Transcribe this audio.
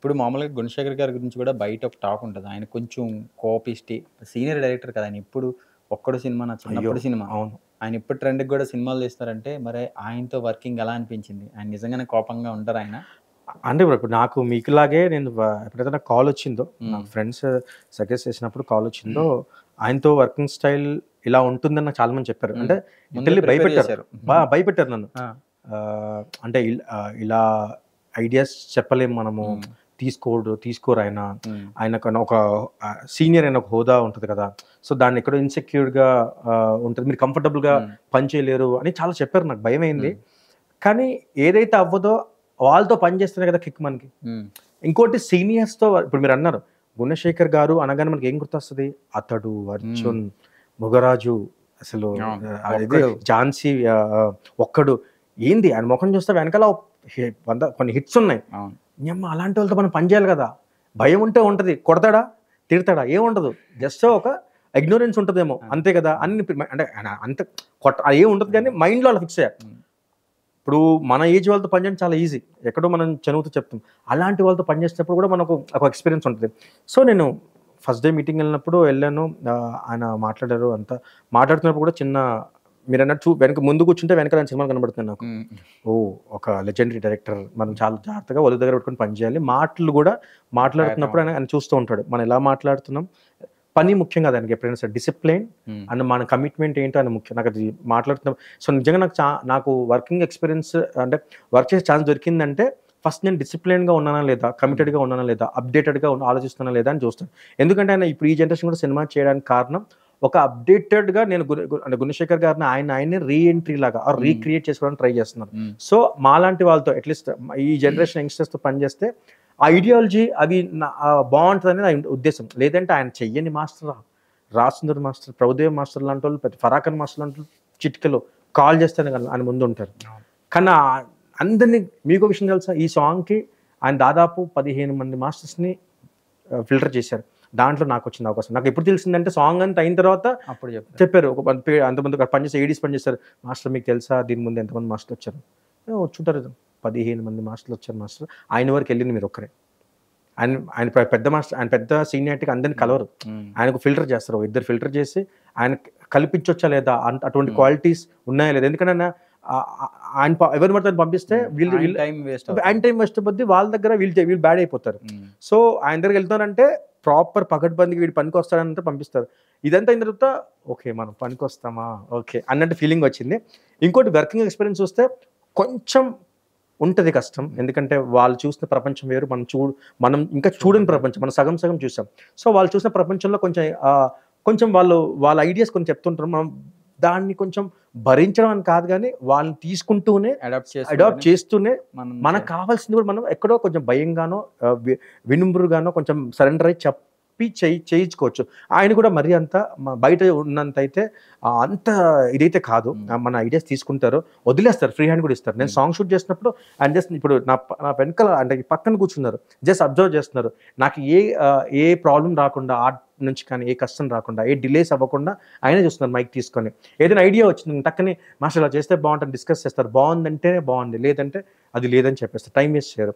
ఇప్పుడు మామూలుగా 'గుణశేఖర్' గారి గురించి కూడా బయట ఒక టాక్ ఉంటది. ఆయన కొంచెం కోపిష్టి, సీనియర్ డైరెక్టర్ కదా! ఆయన ఇప్పుడు 'ఒక్కడు' సినిమా నా అయ్యో! చిన్నప్పటి సినిమా. అవును. ఆయన ఇప్పటి ట్రెండ్‌కి గూడా సినిమాలు తీస్తారంటే, మరి ఆయనతో వర్కింగ్ ఎలా అనిపించింది? ఆయన నిజంగానే కోపంగా ఉంటారా ఆయన? అంటే ఇప్పుడు నాకు మీకులాగే నేను ఎప్పుడైతే నాకు కాలొచ్చిందో, హ్మ్. నాకు ఫ్రెండ్స్ సజెస్ట్ చేసినప్పుడు కాలొచ్చిందో, ఆయనతో వర్కింగ్ స్టైల్ ఇలా ఉంటుందని నాకు చాలా మంది చెప్పారు. హ్మ్. అంటే ముందే లిటరల్లీ ప్రిపేర్ భయపెట్టారు. చేశారు. భయపెట్టారు నన్ను. ఆ! అంటే ఇలా ఐడియాస్ చెప్పలేము మనము. హ్మ్. తీసుకోరాయన. హ్మ్. ఆయనకన్నా ఒక సీనియర్ అయిన ఒక హోదా ఉంటది కదా! సో, దాన్ని ఎక్కడో ఇన్‌సెక్యూర్‌గా ఉంటది. మీరు కంఫర్టబుల్‌గా హ్మ్. పని చేయలేరు అని చాలా చెప్పారు. నాకు భయమైంది. హ్మ్. కానీ ఏదైతే అవ్వదో వాళ్ళతో పని చేస్తేనే కదా కిక్ మనకి. హ్మ్. ఇంకోటి సీనియర్స్‌తో ఇప్పుడు మీరన్నారు 'గుణశేఖర్' గారు అనగానే మనకేం గుర్తొస్తది? 'అతడు', హ్మ్. 'అర్జున్', 'మొగరాజు' అసలు అవును. ఇది 'ఒక్కడు' 'ఝాన్సీ' 'ఒక్కడు' ఏంది ఆయన మొఖం చూస్తే వెనకాల 100 కొన్ని హిట్స్ ఉన్నాయి. అవును. నీయమ్మ అలాంటోళ్ళతో మనం పని చేయాలి గదా! భయం ఉంటే ఉంటది. కొడతాడా? తిడతాడా? ఏముండదు. జస్ట్ ఒక ఇగ్నోరెన్స్ ఉంటదేమో. ఆ! అంతే కదా! ఆ! అన్ని అంటే ఆయన అంత ఏం ఉండదు గానీ హ్మ్. మైండ్‌లో అలా ఫిక్స్ అయ్యారు. హ్మ్. ఇప్పుడు మన ఏజ్ వాళ్ళతో పని చేయడం చాలా ఈజీ. ఎక్కడో మనం చనువుతో చెప్తాం. అలాంటి వాళ్ళతో పని చేసేటప్పుడు కూడా మనకు ఒక ఎక్స్‌పీరియన్స్ ఉంటది. సో, నేను ఫస్ట్ డే మీటింగ్ ఎళ్ళాను. ఆయన మాట్లాడారు అంతా. మాట్లాడుతున్నప్పుడు కూడా మీరన్నట్టు వెనక ముందు కూర్చుంటే వెనకాల ఆయన సినిమాలు కనబడుతున్నాయి నాకు. హ్మ్. ఓహ్! ఒక లెజెండరీ డైరెక్టర్. మనం చాలా జాగ్రత్తగా ఒళ్ళు దగ్గర పెట్టుకొని పని చేయాలి. మాటలు గూడా జాగ్రత్తగా మాట్లాడుతున్నప్పుడు ఆయన మాట్లాడాలి. ఆయన చూస్తూ ఉంటాడు. మనం ఎలా మాట్లాడుతున్నాం. పని ముఖ్యం కాదు ఆయనకి ఎప్పుడైనా సరే. డిసిప్లిన్ హ్మ్. అండ్ మన కమిట్మెంట్ ఏంటో ఆయన ముఖ్యం. నాకది మాట్లాడుతున్న సో, నిజంగా నాకు వర్కింగ్ ఎక్స్‌పీరియన్స్ అంటే వర్క్ చేసే ఛాన్స్ దొరికిందంటే ఫస్ట్ నేను డిసిప్లిన్‌గా ఉన్నానా లేదా? హ్మ్. కమిటెడ్‌గా ఉన్నానా లేదా? అప్‌డేటెడ్‌గా ఆలోచిస్తున్నానా లేదా? అని చూస్తాను. ఎందుకంటే ఆయన ఇప్పుడు ఈ జనరేషన్ కూడా సినిమా చేయడానికి కారణం ఒక అప్‌డేటెడ్‌గా నేను అంటే 'గుణశేఖర్' గారిని ఆయన్ని రీ ఎంట్రీ లాగా హ్మ్. రీక్రియేట్ చేసుకోవడానికి ట్రై చేస్తున్నారు. హ్మ్. సో, మాలాంటి వాళ్ళతో అట్‌లీస్ట్ ఈ జనరేషన్ యంగ్‌స్టర్స్‌తో పనిచేస్తే ఆ ఐడియాలజీ అవి బావుంటదని నా ఉద్దేశం. లేదంటే ఆయన చెయ్యని మాస్టరా? 'రాజసుందర్' మాస్టర్, 'ప్రభుదేవ' మాస్టర్ లాంటోళ్ళు, 'ఫరాకన్' మాస్టర్ లాంటోళ్ళు చిటికెలో కాల్ చేస్తేనే ఆయన ముందుంటారు. అవును. కానీ అందరిని మీకో విషయం తెలుసా? ఈ సాంగ్‌కి ఆయన దాదాపు 15 మంది మాస్టర్స్‌ని ఫిల్టర్ చేశారు. దాంట్లో నాకొచ్చింది అవకాశం. నాకెప్పుడు తెలిసిందంటే సాంగ్ అంతా అయిన తర్వాత అప్పుడు చెప్పారు. చెప్పారు. ఒక అంతమంది అక్కడ పనిచేసే ఏడీస్ పనిచేశారు. "మాస్టర్ మీకు తెలుసా దీని ముందు ఎంతమంది మాస్టర్‌లొచ్చారో?" వచ్చుంటారు 15 మంది మాస్టర్‌లొచ్చారు మాస్టర్. ఆయన వరకెళ్ళింది మీరొక్కరే. ఆయన ఆయన పెద్ద మాస్టర్ ఆయన పెద్ద సీనియారిటీకి అందరిని హ్మ్. కలవరు. హ్మ్. ఆయనకు ఫిల్టర్ చేస్తారు. ఇద్దరు ఫిల్టర్ చేసి ఆయనకి కల్పించొచ్చా లేదా? అటువంటి హ్మ్. క్వాలిటీస్ ఉన్నాయా లేదా? ఎందుకంటే ఆయన ఆహ్, ఆహ్, ఆయన ఎవరిని పడితే వాళ్ళని పంపిస్తే హ్మ్. వీళ్ళు ఆయన వీళ్ళు టైం వేస్ట్ ఆయన అవుతది. టైం వేస్ట్ అయిపోద్ది. వాళ్ళ దగ్గర వీళ్ళు బ్యాడ్ అయిపోతారు. హ్మ్. సో, ఆయన దగ్గరికెళ్తున్నారంటే ప్రాపర్ పకడ్బందీగా వీడు పనికొస్తాడంటే పంపిస్తారు. ఇదంతా అయిన తర్వాత ఓకే. మనం పనికొస్తామా? ఓకే. అన్నట్టు ఫీలింగొచ్చింది. ఇంకోటి వర్కింగ్ ఎక్స్‌పీరియన్స్ చూస్తే కొంచెం ఉంటది కష్టం. హ్మ్. ఎందుకంటే వాళ్ళు చూసిన ప్రపంచం వేరు. మనం ఇంకా చూడని చూడలేదు. ప్రపంచం. మనం సగం సగం చూసాం. సో, వాళ్ళు చూసిన ప్రపంచంలో కొంచెం వాళ్ళ ఐడియాస్ కొన్ని చెప్తుంటారు. మనం దాన్ని కొంచెం భరించడం అని కాదు గానీ, వాళ్ళని తీసుకుంటూనే అడాప్ట్ అడాప్ట్ చేసుకుంటూనే చేస్తూనే మనం మనకు కావాల్సింది కూడా మనం ఎక్కడో కొంచెం భయంగానో, వినుమ్రుగానో కొంచెం సరెండర్ అయ్యి చెప్పి చేయించుకోవచ్చు. ఆయన కూడా మరీ అంత బయట ఉన్నంతయితే అంత ఇదైతే కాదు. హ్మ్. మన ఐడియాస్ తీసుకుంటారు. వదిలేస్తారు. ఫ్రీ హ్యాండ్ కూడా ఇస్తారు. నేను హ్మ్. సాంగ్ షూట్ చేసినప్పుడు ఆయన జస్ట్ ఇప్పుడు నా వెనకాల అంటే ఈ పక్కన కూర్చున్నారు. జస్ట్ అబ్జర్వ్ చేస్తున్నారు. నాకు ఏ ప్రాబ్లమ్ రాకుండా ఆర్ట్ నుంచి కానీ, ఏ కష్టం రాకుండా, ఏ డిలేస్ అవ్వకుండా ఆయనే చూస్తున్నారు మైక్ తీసుకొని. ఏదైనా ఐడియా వచ్చింది టక్కని మాస్టర్ ఇలా చేస్తే బావుంటదని డిస్కస్ చేస్తారు. బావుందంటేనే బావుంది. లేదంటే అది లేదని చెప్పేస్తారు. టైమ్ వేస్ట్ చేయరు.